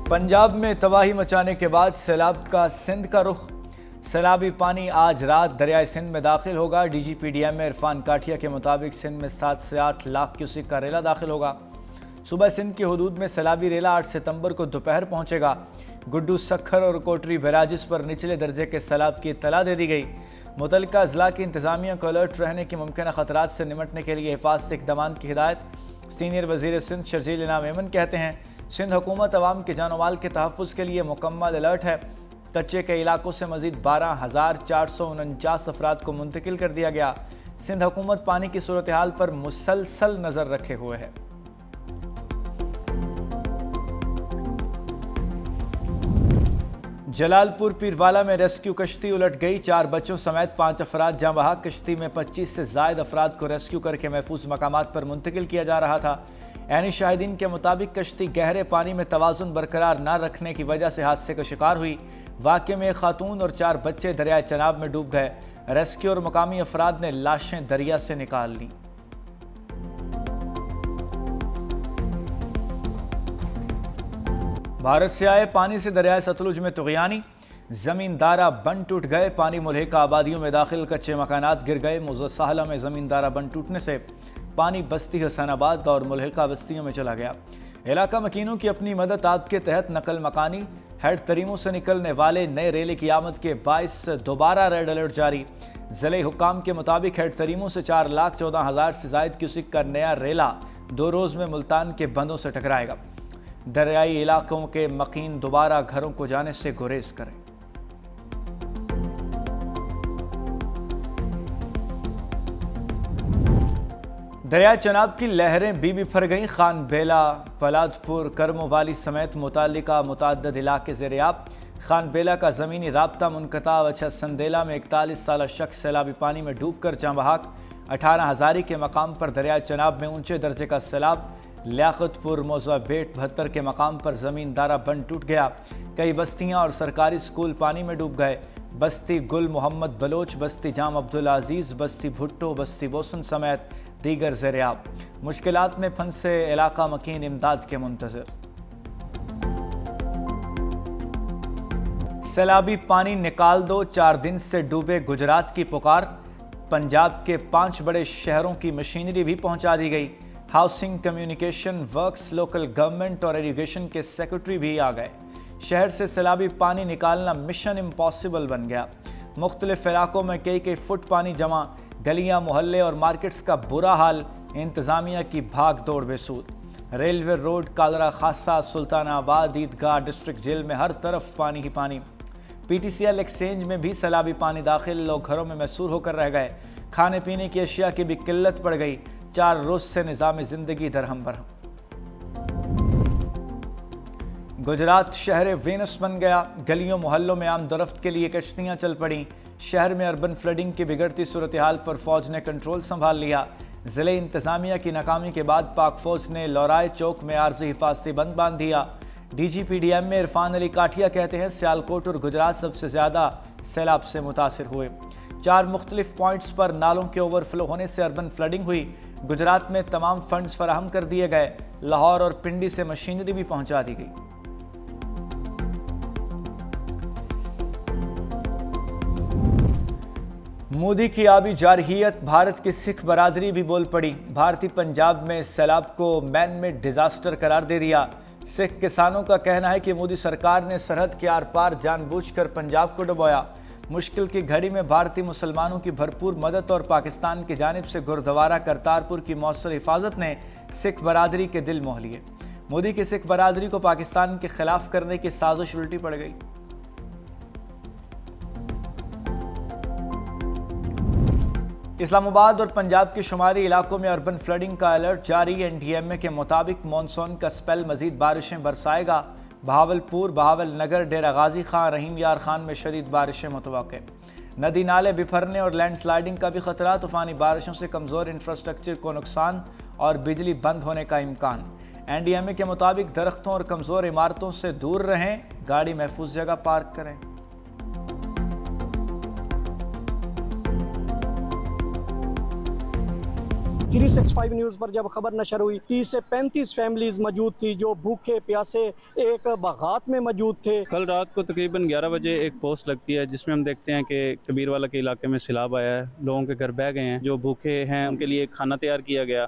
पंजाब में तबाही मचाने के बाद सैलाब का सिंध का रुख। सैलाबी पानी आज रात दरियाए सिंध में दाखिल होगा। DGPDM इरफान काठिया के मुताबिक सिंध में 7 से 8 लाख क्यूसिक का रेला दाखिल होगा। सुबह सिंध की हदूद में सैलाबी रेला 8 सितंबर को दोपहर पहुंचेगा। गुड्डू, सखर और कोटरी बैराजिस पर निचले दर्जे के सैलाब की इत्तला दे दी गई। मुतल्लिका अजला की इंतजामिया को अलर्ट रहने की मुमकिन खतरात से निमटने के लिए हिफाजती इक़दाम की हिदायत। सीनियर वज़ीर सिंध शर्जील इनाम मेमन कहते हैं, सिंध हुकूमत अवाम के जान माल के तहफ़्फ़ुज़ के लिए मुकम्मल अलर्ट है। कच्चे के इलाकों से मज़ीद 12,449 अफराद को मुंतकिल कर दिया गया। सिंध हुकूमत पानी की सूरत हाल पर मुसलसल नज़र रखे हुए है। जलालपुर पीरवाला में रेस्क्यू कश्ती उलट गई। 4 बच्चों समेत 5 अफराद जहाँ बहा। कश्ती में 25 से ज़ायद अफराद को रेस्क्यू करके महफूज मकामात पर मुंतकिल किया जा रहा था। ऐनी शाहिदीन के मुताबिक कश्ती गहरे पानी में तवाज़ुन बरकरार न रखने की वजह से हादसे का शिकार हुई। वाक़े में एक खातून और 4 बच्चे दरिया चनाब में डूब गए। रेस्क्यू और मकामी अफराद ने लाशें दरिया से निकाल ली। भारत से आए पानी से दरियाए सतलुज में तुग़यानी। ज़मींदारा बंद टूट गए। पानी मुल्हिका आबादियों में दाखिल, कच्चे मकानात गिर गए। मुज़स्साहला में ज़मींदारा बंद टूटने से पानी बस्ती हसनाबाद और मुल्हिका बस्तियों में चला गया। इलाका मकीनों की अपनी मदद आप के तहत नकल मकानी। हेड तरीमों से निकलने वाले नए रेले की आमद के बाइस दोबारा रेड अलर्ट जारी। ज़िले हुक्काम के मुताबिक हेड तरीमों से 4,14,000 से ज़ायद क्यूसिक का नया रेला 2 रोज़ में मुल्तान के बंदों से टकराएगा। दरियाई इलाकों के मकीन दोबारा घरों को जाने से गुरेज करें। दरिया चनाब की लहरें बीबी फर गईं। खान बेला, पलादपुर, करमोवाली समेत मुताल्लिका मुतअद्दिद इलाके ज़ेर-ए-आब। खान बेला का ज़मीनी राब्ता मुनक़ता। वछा संदेला में 41 साला शख्स सैलाबी पानी में डूब कर जाँ बहाक। 18 हज़ारी के मकाम पर दरिया चनाब में ऊंचे दर्जे का सैलाब। लियाकतपुर, मौजा बेट, 72 के मकाम पर ज़मींदारा बंद टूट गया। कई बस्तियाँ और सरकारी स्कूल पानी में डूब गए। बस्ती गुल मोहम्मद बलोच, बस्ती जाम अब्दुल अजीज़, बस्ती भुट्टो, बस्ती बोसन समेत दीगर ज़ेर-ए-आब। मुश्किलात में फंसे इलाका मकीन इमदाद के मुंतज़िर। सैलाबी पानी निकाल दो, 4 दिन से डूबे गुजरात की पुकार। पंजाब के 5 बड़े शहरों की मशीनरी भी पहुंचा दी गई। Housing, communication, works, local government और एजुकेशन के सेक्रेटरी भी आ गए। शहर से सैलाबी पानी निकालना मिशन इम्पॉसिबल बन गया। मुख्तलिफ इलाकों में कई फुट पानी जमा। गलियां, मोहल्ले और मार्केट्स का बुरा हाल। इंतज़ामिया की भाग दौड़ बेसूद। रेलवे रोड, कालरा खासा, सुल्तानाबाद, ईदगाह, डिस्ट्रिक्ट जेल में हर तरफ पानी ही पानी। PTCL एक्सचेंज में भी सैलाबी पानी दाखिल। लोग घरों में मैसूर होकर रह गए। खाने पीने की अशिया की भी किल्लत पड़ गई। 4 रोज से निज़ाम ज़िंदगी दरहम बरहम। गुजरात शहर वेनस बन गया। गलियों मोहल्लों में आम दरफ्त के लिए कश्तियाँ चल पड़ी। शहर में अर्बन फ्लडिंग की बिगड़ती सूरत हाल पर फौज ने कंट्रोल संभाल लिया। ज़िले इंतज़ामिया की नाकामी के बाद पाक फौज ने लौराय चौक में आर्जी हिफाजती बंद बांध दिया। DGPDM में इरफान अली काठिया कहते हैं, सियालकोट और गुजरात सबसे ज़्यादा सैलाब से मुतासिर हुए। 4 मुख्तलिफ पॉइंट्स पर नालों के ओवरफ्लो होने से अर्बन फ्लडिंग हुई। गुजरात में तमाम फंड्स फराहम कर दिए गए। लाहौर और पिंडी से मशीनरी भी पहुंचा दी गई। मोदी की आबी जारहियत। भारत की सिख बरादरी भी बोल पड़ी। भारतीय पंजाब में सैलाब को मैन मेड डिजास्टर करार दे दिया। सिख किसानों का कहना है कि मोदी सरकार ने सरहद के आर पार जानबूझकर पंजाब को डुबोया। मुश्किल की घड़ी में भारतीय मुसलमानों की भरपूर मदद और पाकिस्तान की जानिब से गुरुद्वारा करतारपुर की मौसर हिफाजत ने सिख बरादरी के दिल मोह लिए। मोदी की सिख बरादरी को पाकिस्तान के खिलाफ करने की साजिश उल्टी पड़ गई। इस्लामाबाद और पंजाब के शुमारी इलाकों में अर्बन फ्लडिंग का अलर्ट जारी। NDMA के मुताबिक मानसून का स्पेल मजीद बारिशें बरसाएगा। बहावलपुर, बहावल नगर, डेरा गाजी खान, रहीम यार खान में शदीद बारिशें मुतवक्के। नदी नाले बिफरने और लैंडस्लाइडिंग का भी खतरा। तूफानी बारिशों से कमज़ोर इंफ्रास्ट्रक्चर को नुकसान और बिजली बंद होने का इम्कान। NDMA के मुताबिक दरख्तों और कमज़ोर इमारतों से दूर रहें। गाड़ी महफूज जगह पार्क करें। 365 न्यूज़ पर जब खबर नशर हुई 30 से 35 फैमिलीज मौजूद थी जो भूखे प्यासे एक बागात में मौजूद थे। कल रात को तकरीबन 11 बजे एक पोस्ट लगती है जिसमें हम देखते हैं कि कबीरवाला के इलाके में सैलाब आया है, लोगों के घर बह गए हैं, जो भूखे हैं उनके लिए खाना तैयार किया गया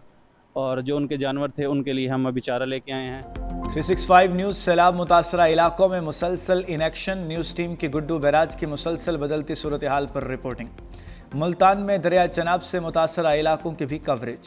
और जो उनके जानवर थे उनके लिए हम अभी चारा लेके आए हैं। 365 न्यूज़ सैलाब मुतासरा इलाकों में मुसलसल इनएक्शन। न्यूज़ टीम की गुड्डू बैराज की मुसलसल बदलती सूरत हाल पर रिपोर्टिंग। मुल्तान में दरिया चनाब से मुतासरा इलाकों की भी कवरेज।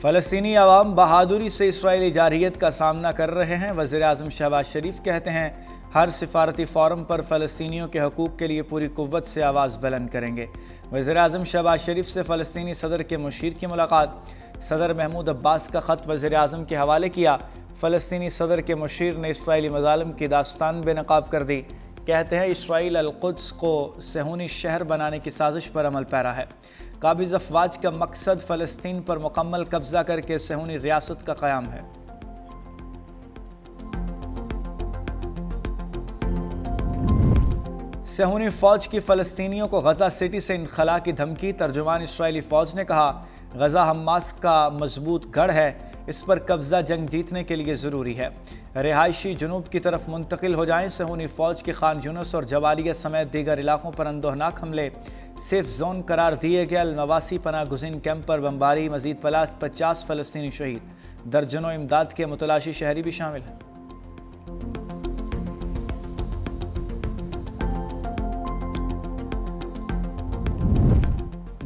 फ़लस्तीनी अवाम बहादुरी से इसराइली जारहियत का सामना कर रहे हैं। वज़ीर-ए-आज़म शहबाज शरीफ कहते हैं हर सिफारती फ़ोरम पर फ़लस्तीनियों के हकूक़ के लिए पूरी कुव्वत से आवाज़ बुलंद करेंगे। वज़ीर-ए-आज़म शहबाज शरीफ से फ़लस्तीनी सदर के मुशीर की मुलाकात। सदर महमूद अब्बास का ख़त वज़ीर-ए-आज़म के हवाले किया। फ़लस्तीनी सदर के मुशीर ने इसराइली मज़ालिम की दास्तान बेनकाब कर दी। कहते हैं इसराइल अल-कुद्स को सहूनी शहर बनाने की साजिश पर अमल पैरा है। काबिज़ अफवाज का मकसद फ़लस्तीन पर मुकम्मल कब्ज़ा करके सहूनी रियासत का क़याम है। सहूनी फ़ौज की फ़लस्तीनियों को गज़ा सिटी से इनखला की धमकी। तर्जुमान इसराइली फ़ौज ने कहा गज़ा हमास का मजबूत गढ़ है, इस पर कब्ज़ा जंग जीतने के लिए ज़रूरी है। रिहायशी जुनूब की तरफ मुंतकिल हो जाएं। सहूनी फ़ौज के खान यूनुस और जबालिया समेत दीगर इलाकों पर अंदोहनाक हमले। सेफ जोन करार दिए गए अल-नवासी पनाह गुज़ीन कैंप पर बमबारी। मज़ीद 50 फ़लस्तीनी शहीद, दर्जनों इमदाद के मुतलाशी शहरी भी शामिल हैं।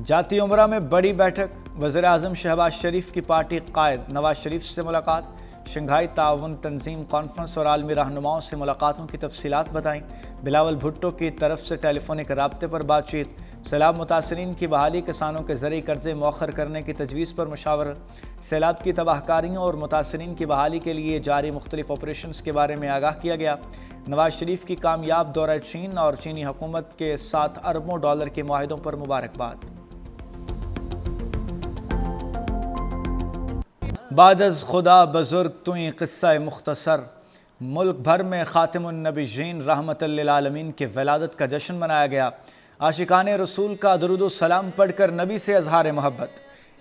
जाती उमरा में बड़ी बैठक। वज़ीर-ए-आज़म शहबाज शरीफ की पार्टी कायद नवाज शरीफ से मुलाकात। शंघाई ताउन तंजीम कॉन्फ्रेंस और आलमी रहनुमाओं से मुलाकातों की तफसीलात बताईं। बिलावल भुट्टो की तरफ से टेलीफोनिक राब्ते पर बातचीत। सैलाब मुतासरीन की बहाली, किसानों के ज़रिए कर्जे मौखर करने की तजवीज़ पर मुशावरत। सैलाब की तबाहकारियों और मुतासरीन की बहाली के लिए जारी मुख्तलिफ ऑपरेशंस के बारे में आगाह किया गया। नवाज शरीफ की कामयाब दौरा चीन और चीनी हुकूमत के 7 अरबों डॉलर के मुआहिदों पर मुबारकबाद। बादज़ खुदा बुज़ुर्ग तुई क़िस्सा मुख्तसर। मुल्क भर में ख़ातिमुन नबीयीन रहमतल लिल आलमीन के विलादत का जश्न मनाया गया। आशिकान रसूल का दुरूद सलाम पढ़कर नबी से अज़हार मोहब्बत।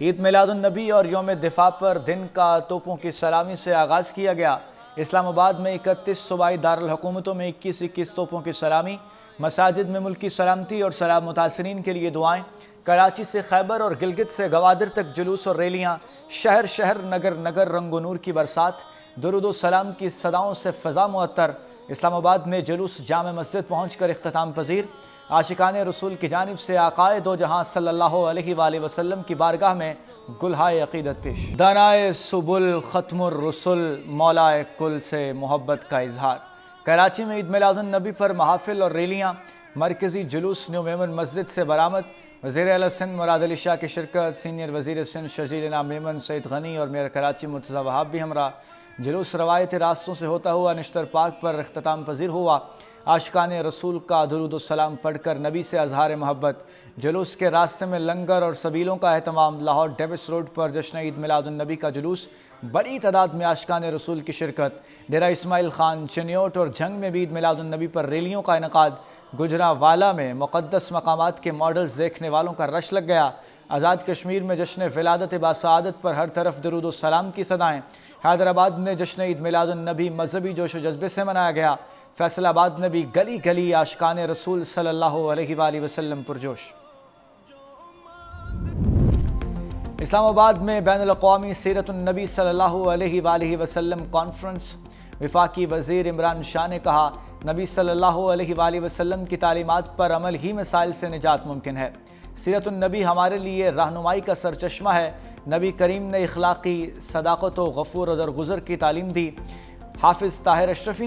ईद मिलादुन नबी और यौम दिफा पर दिन का तोपों की सलामी से आगाज़ किया गया। इस्लामाबाद में 31 सूबाई दारुल हुकूमतों में 21 तोपों की सलामी। मसाजिद में मुल्की सलामती और सलाब मुतासरीन के लिए दुआएं। कराची से खैबर और गिलगित से गवादर तक जुलूस और रैलियाँ। शहर शहर नगर नगर रंगो नूर की बरसात। दुरूद सलाम की सदाओं से फ़ज़ा मुअत्तर। इस्लामाबाद में जुलूस जामे मस्जिद पहुँच कर इख्तिताम पजीर। आशिकान रसूल की जानिब से आकाए दो जहाँ सल्लल्लाहु अलैहि वसल्लम की बारगाह में गुलहाए अक़ीदत पेश। दानाए सुबुल ख़त्मुर रसूल मौलाए कुल से मोहब्बत का इजहार। कराची में ईद मिलादुन नबी पर महाफिल और रैलियाँ। मरकज़ी जुलूस न्यू मेमन मस्जिद से बरामद। वज़ीर आला सिंध मुराद अली शाह की शिरकत। सीनियर वज़ीर सिंध शजील इनाम मेमन सईद गनी और मेयर कराची मुर्तज़ा वहाब भी हमरा। जुलूस रवायती रास्तों से होता हुआ निश्तर पार्क पर इख्तिताम पजीर हुआ। आशिकान रसूल का दुरूद सलाम पढ़कर नबी से अज़हार मोहब्बत। जुलूस के रास्ते में लंगर और सबीलों का अहतमाम। लाहौर डेविस रोड पर जश्न ईद मिलादुन नबी का जुलूस। बड़ी तादाद में आशिकान रसूल की शिरकत। डेरा इस्माइल खान, चिन्योट और जंग में भी ईद मिलादुन नबी पर रैलियों का इनकाद। गुजरावाला में मुक़द्दस मकामात के मॉडल्स देखने वालों का रश लग गया। आज़ाद कश्मीर में जश्न विलादत बासआदत पर हर तरफ दुरूद सलाम की सदाएँ। हैदराबाद में जश्न ईद मिलादुन नबी मजहबी जोश व जज्बे से मनाया गया। फैसलाबाद में भी गली गली आशिकान रसूल सल्लल्लाहु अलैहि वसल्लम पुरजोश। इस्लामाबाद में बैनुल अक़वामी सीरतुन नबी सल्लल्लाहु अलैहि वसल्लम कॉन्फ्रेंस। वफाकी वज़ीर इमरान शाह ने कहा नबी सल्लल्लाहु अलैहि वसल्लम की तालीमात पर अमल ही मिसाइल से निजात मुमकिन है। सीरतुन नबी हमारे लिए रहनुमाई का सरचश्मा है। नबी करीम ने इखलाक़ी सदाक़त व गफ़ूर और दरगुज़र की तालीम दी। हाफिज़ ताहिर अशरफ़ी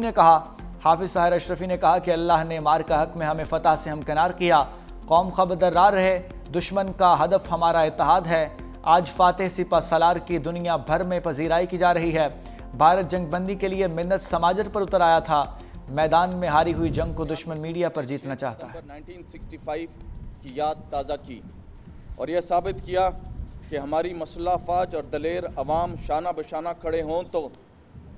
ने कहा कि अल्लाह ने मार का हक़ में हमें फ़तह से हमकिनार किया। कौम खबरदार रहे, दुश्मन का हदफ हमारा इत्तेहाद है। आज फ़ातिह सिपा सलार की दुनिया भर में पजीराई की जा रही है। भारत जंगबंदी के लिए मिन्नत समाजर पर उतर आया था। मैदान में हारी हुई जंग को दुश्मन मीडिया पर जीतना चाहता है। 1965 की याद ताज़ा की और यह साबित किया कि हमारी मसल्ह फ़ौज और दलेर अवाम शाना बशाना खड़े हों तो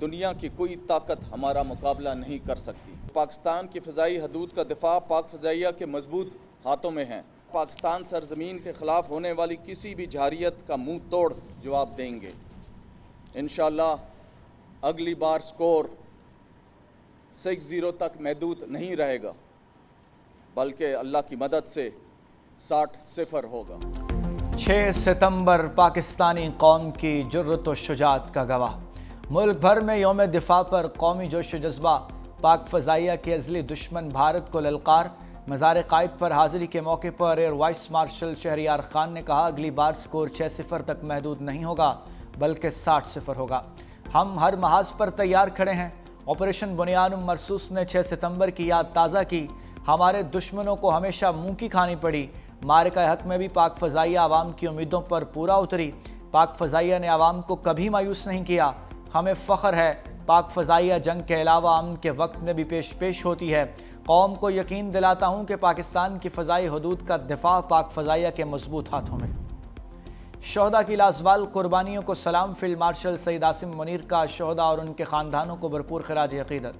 दुनिया की कोई ताकत हमारा मुकाबला नहीं कर सकती। पाकिस्तान की फ़िज़ाई हदूद का दिफा पाक फ़िज़ाइया के मजबूत हाथों में है। पाकिस्तान सरजमीन के ख़िलाफ़ होने वाली किसी भी जारियत का मुंह तोड़ जवाब देंगे। इंशाअल्लाह अगली बार स्कोर 6-0 तक महदूद नहीं रहेगा, बल्कि अल्लाह की मदद से 60-0 होगा। 6 सितंबर पाकिस्तानी कौम की जुर्रत व शुजाअत का गवाह। मुल्क भर में यौम दिफा पर कौमी जोश व जज्बा। पाक फ़ज़ाइया के अज़ली दुश्मन भारत को ललकार। मज़ार क़ायद पर हाज़िरी के मौके पर air vice marshal Shahryar Khan ने कहा, अगली बार स्कोर 6-0 तक महदूद नहीं होगा, बल्कि 60-0 होगा। हम हर महाज पर तैयार खड़े हैं। ऑपरेशन बुनियानुम मरसूस ने 6 सितंबर की याद ताज़ा की। हमारे दुश्मनों को हमेशा मुँह की खानी पड़ी। मारका हक में भी पाक फ़ज़ाइया आवाम की उम्मीदों पर पूरा उतरी। पाक फ़ज़ाइया ने आवाम को कभी मायूस नहीं किया। हमें फ़ख्र है, पाक फ़ज़ाइया जंग के अलावा अमन के वक्त में भी पेश होती है। कौम को यकीन दिलाता हूँ कि पाकिस्तान की फ़ज़ाई हदूद का दिफा पाक फ़ज़ाइया के मजबूत हाथों में। शहदा की लाज़वाल कुर्बानियों को सलाम। फील्ड मार्शल सईद आसिम मुनीर का शहदा और उनके ख़ानदानों को भरपूर खराज अक़ीदत।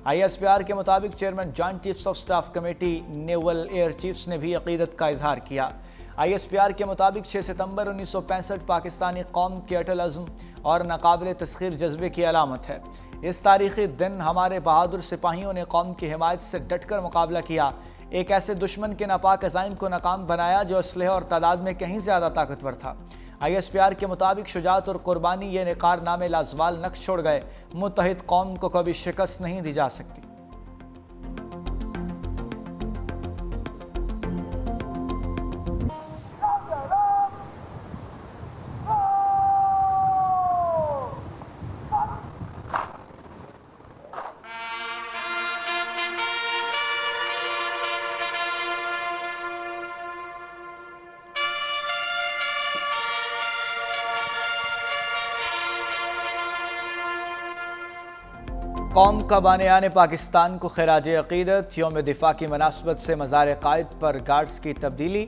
ISPR के मुताबिक chairman joint chiefs of staff committee naval air chiefs ने भी अक़ीदत का इजहार किया। ISPR के मुताबिक 6 सितंबर 1965 पाकिस्तानी कौम के अटल अज़्म और नाकाबिल तस्ख़ीर जज्बे की अलामत है। इस तारीख़ी दिन हमारे बहादुर सिपाहियों ने कौम की हिमायत से डटकर मुकाबला किया। एक ऐसे दुश्मन के नापाक अज़ाइम को नाकाम बनाया जो असलहे और तादाद में कहीं ज़्यादा ताकतवर था। ISPR के मुताबिक शुजाअत और कुर्बानी ये निकारनामे लाज़वाल नक्श छोड़ गए। मुत्तहिद कौम को कभी शिकस्त नहीं दी जा सकती। कौम का बानियान पाकिस्तान को खराज अक़ीदत। यौम दिफा की मुनासबत से मज़ार क़ायद पर गार्ड्स की तब्दीली।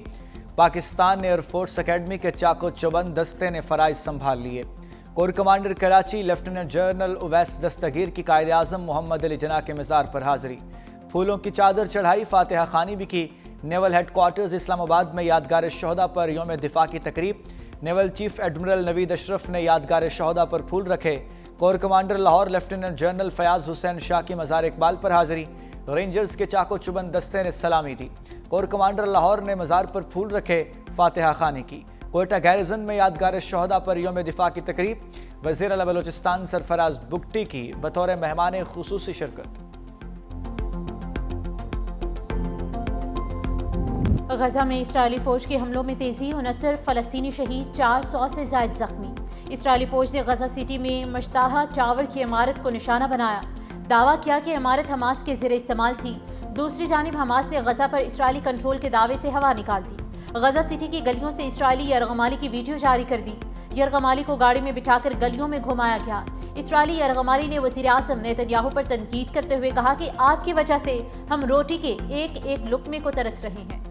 पाकिस्तान एयरफोर्स अकेडमी के चाको चौबंद दस्ते ने फ़राइज़ संभाल लिए। Corps commander Karachi lieutenant general Uwais Dastgir की कायद आज़म मोहम्मद अली जना के मज़ार पर हाज़िरी। फूलों की चादर चढ़ाई, फातिहा खानी भी की। नेवल हेडक्वार्टर्स इस्लामाबाद में यादगार शहदा पर यौम दिफा की तकरीब। Naval chief admiral Naveed Ashraf ने यादगार शहदा पर फूल रखे। Corps commander Lahore lieutenant general Fayyaz Hussain Shah की मज़ार इकबाल पर हाज़िरी। रेंजर्स के चाको चुबंद दस्ते ने सलामी दी। कोर कमांडर लाहौर ने मज़ार पर फूल रखे, फातिहा खानी की। कोयटा गैरिजन में यादगार शहदा पर यौम दिफा की तकरीब। वज़ीर आला बलोचिस्तान सरफराज बुगटी की बतौर मेहमान खुसूसी शिरकत। गजा में इसराइली फौज के हमलों में तेजी, 69 फ़लस्तीनी शहीद, 400 से ज़ायद जख्मी। इसराइली फौज ने गजा सिटी में मुश्ताहा टावर की इमारत को निशाना बनाया। दावा किया कि इमारत हमास के ज़ेरे इस्तेमाल थी। दूसरी जानिब हमास ने गजा पर इसराइली कंट्रोल के दावे से हवा निकाल दी। गजा सिटी की गलियों से इसराइली यरगमाली की वीडियो जारी कर दी। यरगमाली को गाड़ी में बिठाकर गलियों में घुमाया गया। इसराइली यरगमाली ने वज़ीर आज़म नेतन्याहू पर तनकीद करते हुए कहा कि आपकी वजह से हम रोटी के एक एक लुक़मे को तरस रहे हैं।